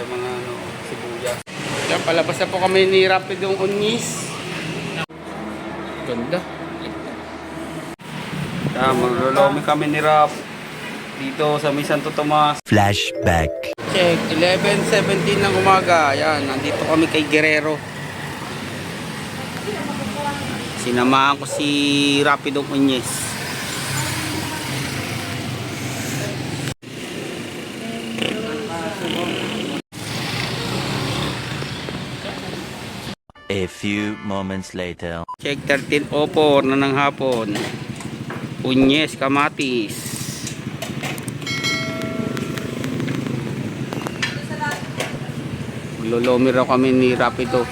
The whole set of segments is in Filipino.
mga sibuyas. Yan, palabas na po kami ni Rapidong Unyis. Ganda. Yan, maglolomi kami ni Rap dito sa may Santo Tomas. Flashback. Check, 11:17 ng umaga. Yan, nandito kami kay Guerrero. Sinamahan ko si Rapidong Unyis. A few moments later. Check 13:04 na ng hapon. Unyis, kamatis. Lolomi raw kami ni Rapido.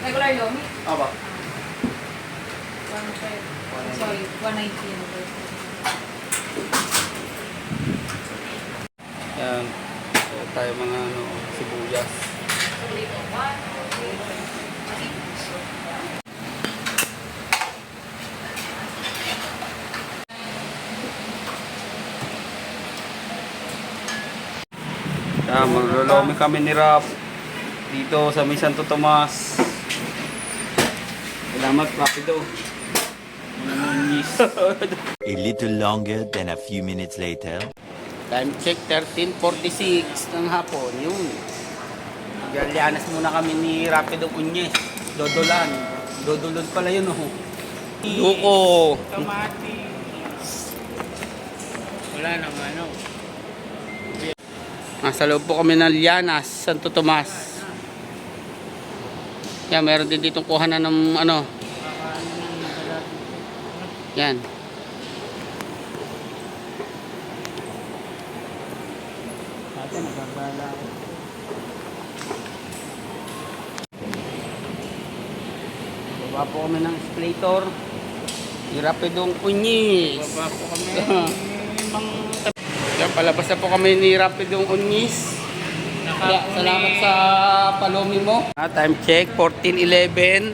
Regular lomi? Aba. Sorry, 190. Yan. So, tayo mga sibuyas. Yan, maglolomi kami ni Rap dito sa may Santo Tomas. Salamat, Rapido. A little longer than a few minutes later. Time check 13:46 ng hapon. Yun. Galianas muna kami ni Rapidong Unyis. Dodolan. Dodolon pala yun, oh. Duko. Wala nang ano. Nasa loob po kami ng Lianas, Santo Tomas. Yan, meron din ditong kuhanan ng ano. Yan. Ate, nagkakala ako. Baba po kami ng escalator. Rapidong Unyis. Baba po kami. Yan, palabas na po kami ni Rapidong Unyis. Kaya, salamat sa palomi mo. Time check, 14:11.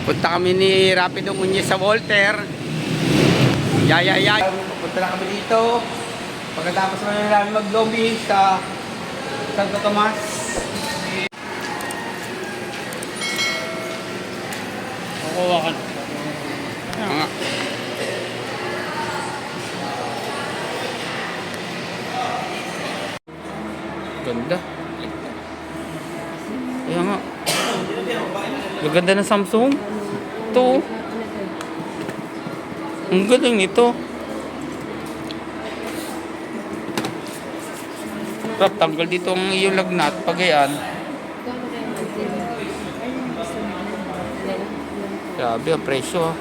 Punta kami ni Rapidong Unyis sa Walter. Yayayay. Punta na kami dito. Pagkatapos namin mag-lobby sa Santo Tomas. Kukuha ka na. Nga. Ganda. Kaya nga. Gaganda ng Samsung. Ito. Ang galing nito. Rap, tanggal dito ang iyong lagnat. Pagayan. Grabe ang presyo.